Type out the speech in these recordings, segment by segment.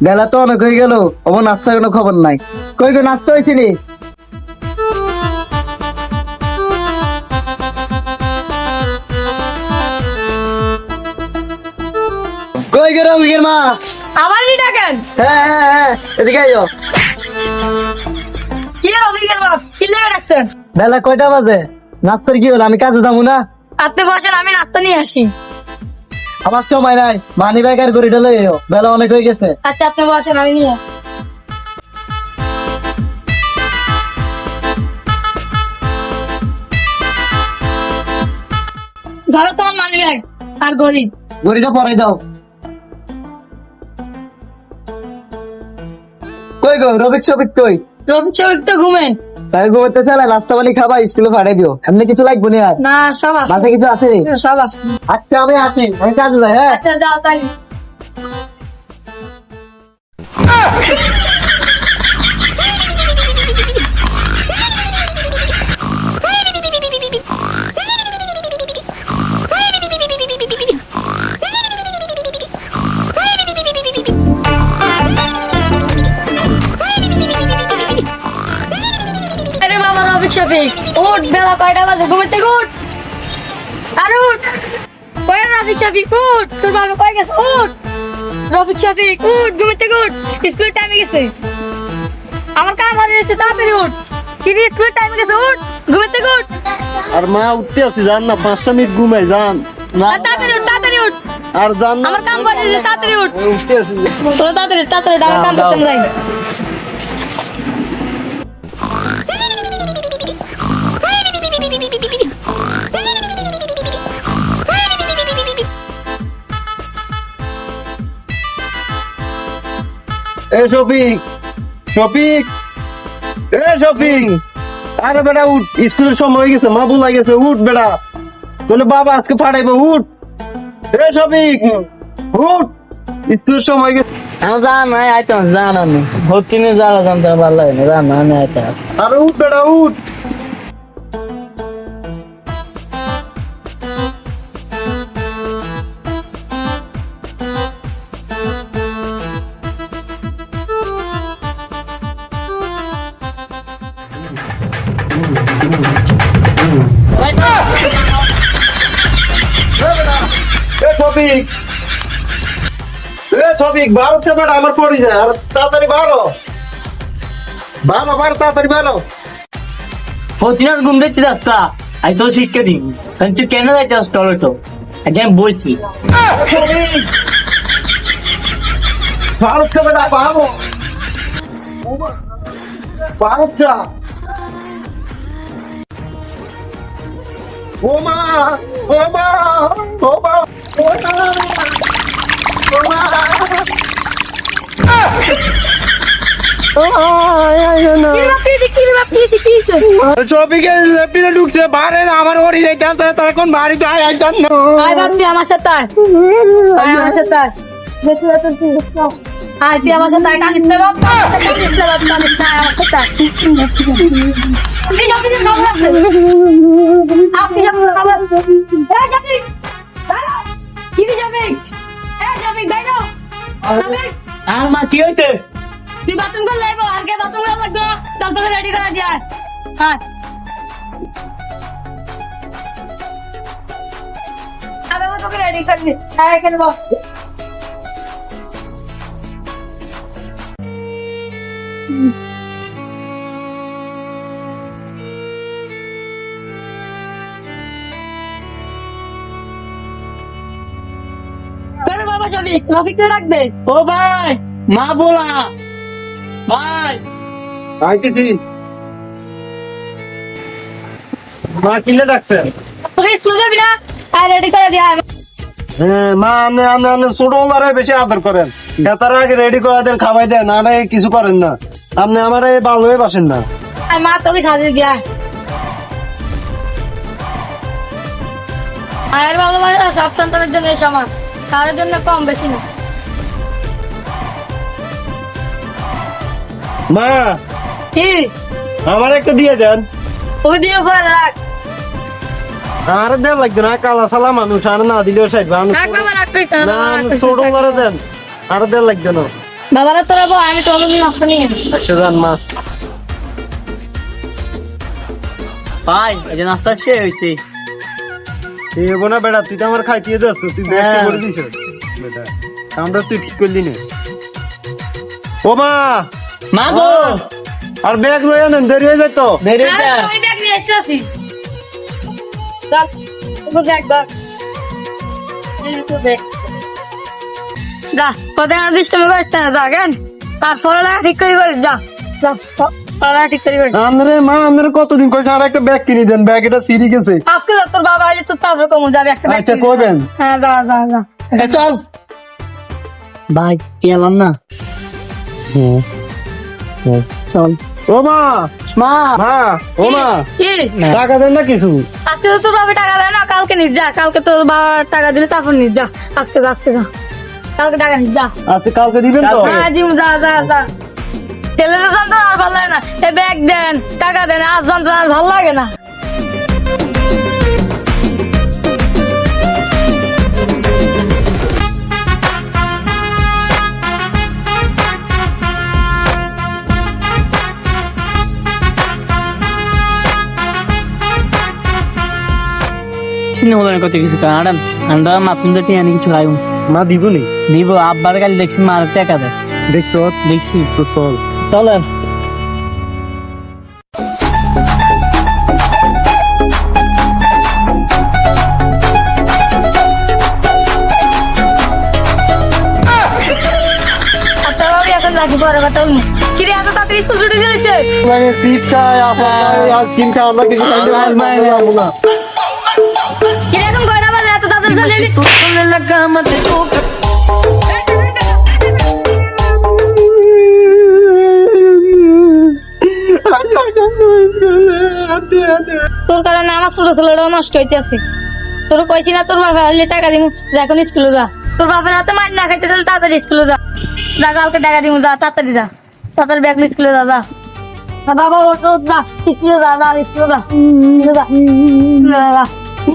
বেলা তো অনেক হয়ে গেল, আমার নাস্তার কোনো খবর নাই। কই গো, নাস্তা হয়েছিলি? কই গো রবিকের মা? আবার কি ডাকেন? হ্যাঁ হ্যাঁ হ্যাঁ, এদিকে আইও। কি রবিকের বাপ, কি লেগে ডাকছেন? বেলা কয়টা বাজে? নাস্তার কি হলো? আমি কাজে যাবো না? আপনি বসেন, আমি নাস্তা নিয়ে আসি। আমার সময় নাই, মানি ব্যাগ আর গড়িটা লই আইও, বেলা অনেক হয়ে গেছে। আচ্ছা আপনি বসেন, আমি নিয়ে আসি। ধরো তোমার মানি ব্যাগ আর গরিব। গড়িটা পরাই দাও। কই গো রবিক সবিক কই? রবি চৌক তো ঘুমেন। তাই ঘুমাতে চালা, নাস্তা পানি খাবা, স্কুলে পাঠাই দিও। এমনি কিছু লাগবে না আর? না সব আছে, মাঝে কিছু আছে? সব আছে। আচ্ছা আমি আসি, আমি কাজে যাই। হ্যাঁ আচ্ছা যাও তাই। আরে বাবা রবিক শফিক, উঠ, বেলা কয়টা বাজে? ঘুমের থেকে উঠ, আরে উঠ। কই রফিক শফিক, উঠ, তোর বাবা কই গেছে? উঠ রফিক শফিক, উঠ, ঘুমের থেকে উঠ, স্কুলের টাইমে গেছে। আমার কাম হয়ে গেছে, তাড়াতাড়ি উঠ। কি রে, স্কুলের টাইমে গেছে, উঠ, ঘুমের থেকে উঠ। আর মা উঠতে আছি, জান না 5টা মিনিট ঘুমাই যান। তাড়াতাড়ি উঠ, তাড়াতাড়ি উঠ, আর জান না আমার কাম হয়ে গেছে, তাড়াতাড়ি উঠ। উঠতে আছি। তোরা তাড়াতাড়ি তাড়াতাড়ি আমার কাম করতে যাই। এ শফিক, শফিক, এ শফিক, আরে বেটা উঠ, স্কুলের সময় হয়ে গেছে, মা বলা গেছে, উঠ বেটা, বলে বাবা আজকে পাঠাইবো, উঠ। এ শফিক উঠ, স্কুলের সময় হয়ে গেছে। আমি জানা আইতাম, জানা নেই হচ্ছে না, যারা জানতে ভালো লাগে না, জানা আমি আইতাম। আরে উঠ বেটা উঠ। এ শফিক, এ শফিক, বারো বেটা, আমার পড়ে যায়, আর তাড়াতাড়ি বারো বারো বারো, তাড়াতাড়ি বারো। ফতিনার ঘুম দেখছি রাস্তা, আমি তো শিক্ষা দিই, তুই কেন যাইতে টয়লেট? আচ্ছা আমি বলছি। বারোচ্ছা বেটা, বারো বারোচ্ছা। ও মা, ও মা, ও মা, ও মা, ও মা। কি রে বাপ, কি রে বাপ, কি হইছে? শফিকের লেফটিনে ঢুকছে, বারে আমার ওড়ি যাইতে আছে, তো এখন বাড়িতে আইতাম না। আয় বাপ, তুই আমার সাথে আয়, আয় আমার সাথে আয়। বেশি রাত তুই দেখছ? আয় তুই আমার সাথে আয়, কানিস না বাপ, কানিস না বাপ, কানিস না, আয় আমার সাথে আয়। আপনি যাবি না, ভালো লাগছে। আপনি যাবি না, ভালো লাগছে। এই যাবি, দাঁড়াও। কি রে যাবি? এই যাবি, দাঁড়াও। যাবি? আর মা কি হয়েছে? তুই বাথরুম করে লাইবো, আর কে বাথরুম করে লাগতো? চল তোকে রেডি করে দিয়ে আয়। আয়। আমি তোকে রেডি করে দিই। আয় এখানে বস। কেন বাবা শফিক, রফিককে রাখবে? ও ভাই, মা বলা ভাই, আইতেছি। মা কিলে ডাকছেন? তোকে স্কুলে যাবি না? আয় রেডি করে দিয়ে আয়। হ্যাঁ মা, আনে আনে আনে, ছোট ওনারাই বেশি আদর করেন, তার আগে রেডি করে দেন, খাওয়াই দেন, আরে কিছু করেন না, আপনি আমার এই ভালোই বাসেন না। আয় মা তোকে সাজিয়ে দিয়ে আয়। মায়ের ভালোবাসা সব সন্তানের জন্য সমান, কারোর জন্য কম বেশি না। মা কি কি আমার একটা দিয়ে দেন। ওই দিয়ে পরে রাখ আর দেন লাগবে না, কালা সালা মানুষ আর না দিলেও সাইড রাখ বাবা রাখ কইছ না ছোট করে দেন, আর দেন লাগবে না। বাবারা তোরা বল আমি তোর জন্য নাস্তা নিয়ে আচ্ছা জান মা। ভাই এই যে নাস্তা শেষ হয়েছে। তুই হবো না বেটা, তুই তো আমার খাইতে যাস, তুই ব্যাগ করে দিস বেটা, আমরা তুই ঠিক করলি না। ও মা, মা গো আর ব্যাগ লয়ে আনেন, দেরি হয়ে যায় তো। দেরি আরে হয়েছে। ওই ব্যাগ নিয়ে এসেছি চল ওই ব্যাগ দাও এই তো ব্যাগ যা কোথায় আছিস তুমি করতে না যা কেন তারপরে লাগা ঠিক করি বল যা যা পড়া ঠিক করি বল আমরে মা, আমরে কতদিন কইছে আর একটা ব্যাগ কিনে দেন, ব্যাগ এটা সিরি গেছে। আজকে তো তোর বাবা আইলে তো তারপরে কমু যাবে একটা ব্যাগ আচ্ছা কইবেন। হ্যাঁ যা যা যা এ চল ভাই কি এলাম না। চল ও মা, মা মা, ও মা, কি টাকা দেন না কিছু। আজকে তো তোর বাবা টাকা দেয় না কালকে নিস যা কালকে তোর বাবা টাকা দিলে তারপর নিস যা আজকে যা আজকে যা কালকে টাকা নিস যা আচ্ছা কালকে দিবেন তো। হ্যাঁ জিম যা যা যা ছেলেদের যন্ত্রণা আর ভালো লাগে না এই ব্যাগ দেন টাকা দেন আর যন্ত্রণা আর ভালো লাগে না চিন্তা হলো না কত কিছু কারণ আমরা মাতুন দিয়ে আনি কিছু খাইব মা দিবনি, দিব। আব্বার কাল দেখছি মার টাকা দেয়, দেখছো দেখছি। তো চল। চলেন আচ্ছা ভাবি এখন রাখি পরে কথা বলবো কি রে এত তাড়াতাড়ি স্কুল ছুটি দিয়েছে মানে সিট খায়, আসা খায়, আর সিম খায়, আমরা কিছু খাইতে পারি না, আমরা যাবো না। কি রে এখন কয়টা বাজে এত তাড়াতাড়ি চলে এলি তোর কারণে আমার ছোট ছেলেটাও নষ্ট হইতেছে তোর কইছি না তোর বাবা হলে টাকা দিমু যা এখন স্কুলে যা তোর বাবার হাতে মার না খাইতে তাহলে তাড়াতাড়ি স্কুলে যা যা কালকে টাকা দিমু যা তাড়াতাড়ি যা তাড়াতাড়ি ব্যাগ স্কুলে যা যা যা বাবা ওঠ ওঠ যা স্কুলে যা যা স্কুলে যা স্কুলে যা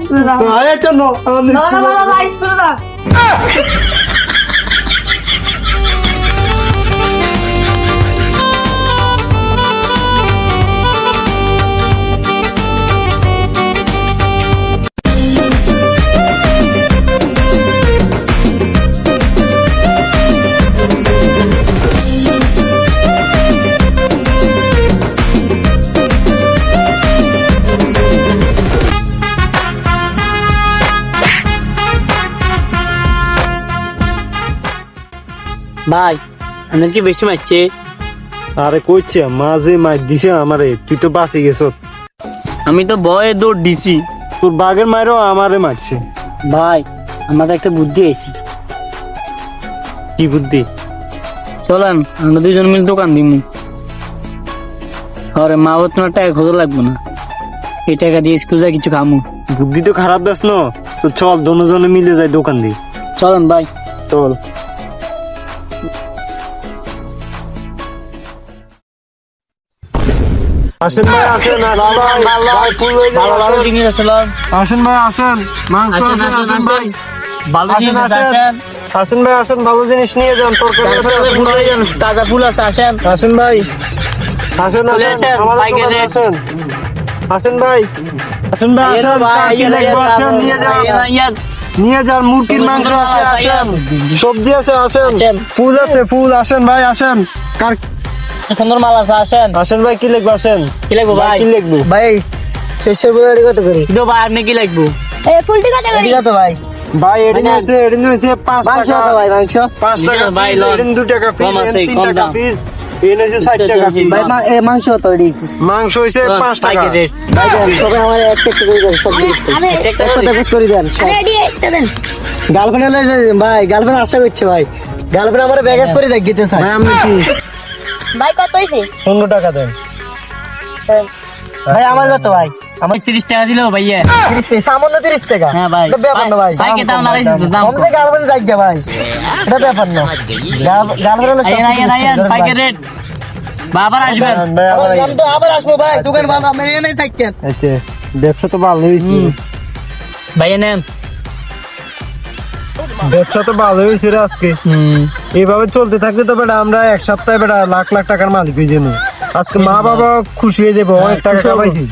স্কুলে যা আয় কেন? আমাদের বাবা বাবা যা স্কুলে যা ভাই আমাদের কি বেশি মারছে? আরে কইছে মাঝে মার দিছে আমারে, তুই তো বাঁচে গেছ। আমি তো ভয়ে দৌড় দিছি। তোর বাঘের মায়েরও আমারে মারছে। ভাই আমাদের একটা বুদ্ধি আইছে। কি বুদ্ধি? চলেন আমরা দুজন মিলে দোকান দিমু। আরে মা বাবা তোমার টাকা খোঁজা লাগবে না, এই টাকা দিয়ে স্কুল যা কিছু খামু। বুদ্ধি তো খারাপ দাস না, তো চল দুজনে মিলে যাই দোকান দিই। চলেন ভাই চল। আসেন ভাই আসেন, ভাই ফুল হয়ে যাবে। ভালো ভালো জিনিস আছে লন। আসেন ভাই আসেন, মাংস আসেন আসেন, আসেন আসেন ভাই। আসেন ভালো আসেন, জিনিস আছে, আসেন। আসেন। আসেন ভাই আসেন, ভালো জিনিস নিয়ে যান, তরকারি আছে, তাজা আসেন ফুল ভাই। আছে, তাজা ফুল আছে, আসেন। আসেন ভাই আসেন চলে আসেন, আসেন, আমাদের বাইকে দোকানে রে। আসেন। আসেন ভাই আসেন ভাই আইয়েন আসেন, ভাই, কার কি আইয়েন, লাগবে আইয়েন, আসেন, নিয়ে যান, আইয়েন, আইয়েন। নিয়ে যান। মুরগির সুন্দর মাংস সুন্দর আছে, মাছ, আসেন। আইয়েন। সবজি আছে, আসেন। আসেন। ফুল আছে, ফুল, আসেন ভাই আসেন। কার সুন্দর মাল আছে, আসেন। আসেন ভাই, কি লাগবে আসেন। কি লাগবো ভাই? কি লাগবে? ভাই শস্যের বুড়াড়ি কত করি কিন্তু ভাই আপনি কি লাগবো? এটি কত ভাই ভাই এডিন হয়েছে, এডিন হয়েছে 5 মাংস টাকা। কত ভাই মাংস 5 টাকা ভাই, পিস, লন। এডিন 2 টাকা পিস, কম আছে, এডিন 3 কম টাকা দাম। পিস, এডিন হয়েছে 60 টাকা পিস। ভাই মাংস কত এটি মাংস হয়েছে 5 টাকা। পাইকে রেট। ভাই দেন সবাই আমার একটা একটা করে দেন সব একটা একটা প্যাকেট করে দেন গার্লফ্রেন্ড ভাই গার্লফ্রেন্ড আশা করছে ভাই গার্লফ্রেন্ড আমার ব্যাগ করে দেখ গেতে স্যার ভাই আপনি কি ভাই কত হইছে 15 টাকা দেন। ভাই আমার কত ভাই আমার 30 টাকা দিলো ভাইয়া। 30 সামান্য 30 টাকা হ্যাঁ ভাই। এটা ব্যাপার না ভাই পাইকে দাম লাগাইছে তো, দাম আমাদের গার্লফ্রেন্ড যাই ভাই এটা ব্যাপার না গার্লফ্রেন্ড আইয়েন আইয়েন আইয়েন পাইকে রেট। বাবার আসবেন আমি তো আবার আসবো ভাই, দোকান ভালো আমি এখানে থাকেন। আচ্ছা ব্যবসা তো ভালো হয়েছে, ভাইয়া নেন। ব্যবসা তো ভালো হয়েছে রে আজকে। এইভাবে চলতে থাকলে তো বেটা আমরা এক সপ্তাহে বেটা লাখ লাখ টাকার মালিক হয়ে যাবো। আজকে মা বাবা খুশি হয়ে যাবো, অনেক টাকা কামাইছি।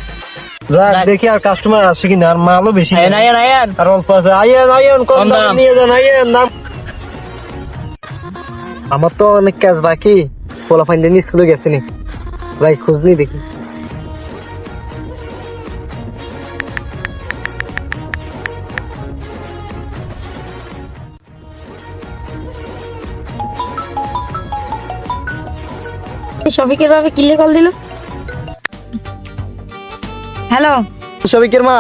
যাক দেখি আর কাস্টমার আসে কিনা, আর মালও বেশি আয়েন আয়েন আয়েন। আর অল্প আছে। আইয়েন আইয়েন, কম কম দামে দাম। নিয়ে যান, আইয়েন দাম। আমার তো অনেক কাজ বাকি, পোলা ফাইন দিন স্কুলে গেছে নি ভাই, খোঁজ নি দেখি। শফিকের ভাবে কিলে কল দিল। হ্যালো, শফিকের মা,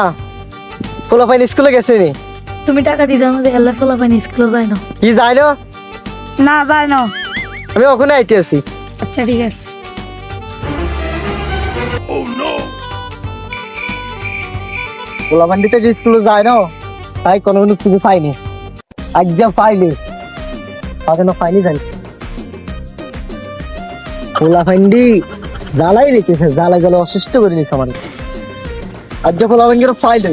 পোলা ফাইন স্কুলে গেছে নি? তুমি টাকা দিতে আমাদের হেল্লা ফলা পাইনি, স্কুলে যায় না। কি যায় না? না যায় না। আমি ওখানে আইতে আছি। আচ্ছা ঠিক আছে। পোলা ফাইন দিতে যে স্কুলে যায় না, তাই কোনো কিছু পাইনি। আজ যা পাইলি তাকে না পাইনি জানি। পোলা ফাইন্ডি জ্বালাই রেখেছে, জ্বালা গেলে অসুস্থ করে নিচ্ছে আমার। আজ যা পোলা ফাইন্ডি পাইলি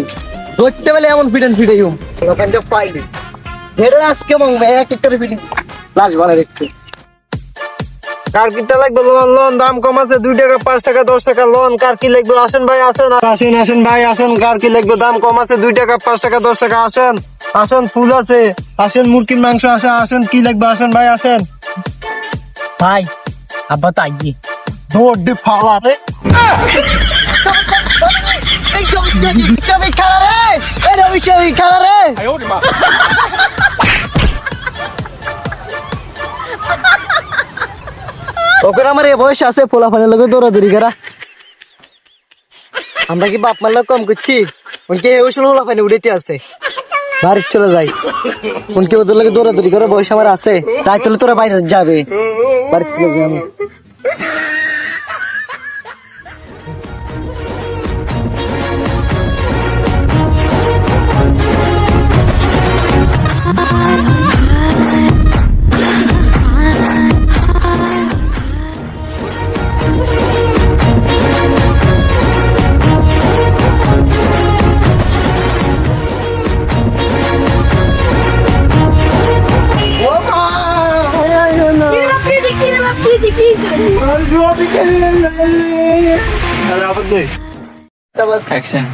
ধরতে পেলে এমন ফিটেন ফিটে পোলা ফাইন্ডি পাইলি যেটা আজকে মঙ্গে এক একটা ফিটিং লাশ বানা দেখতে। কার কিনতে লাগবে লোন? লোন দাম কম আছে, 2 টাকা 5 টাকা 10 টাকা লোন। কার কি লাগবে? আসেন ভাই আসেন, আসেন আসেন ভাই আসেন। কার কি লাগবে? দাম কম আছে, 2 টাকা 5 টাকা 10 টাকা। আসেন আসেন, ফুল আছে, আসেন মুরগির মাংস আছে, আসেন কি লাগবে? আসেন ভাই আসেন। ভাই আব্বা তো আইজি। দৌড় দি ফালা রে। ছবি খারা রে, এই রবি ছবি খারা রে। ওখানে আমার এ বয়স আছে, পোলা ফানের লোক দৌড়াদৌড়ি করা। আমরা কি বাপ মার লোক কম করছি? উনকে ওই সময় পোলা ফানে উঠেতে আছে, বাড়ি চলে যাই। উনকে ওদের লোক দৌড়াদৌড়ি করে বয়স আমার আছে, তাই তুলে তোরা বাইরে যাবে, বাড়ি চলে যাবে। আমি আরে আবার দে। অ্যাকশন।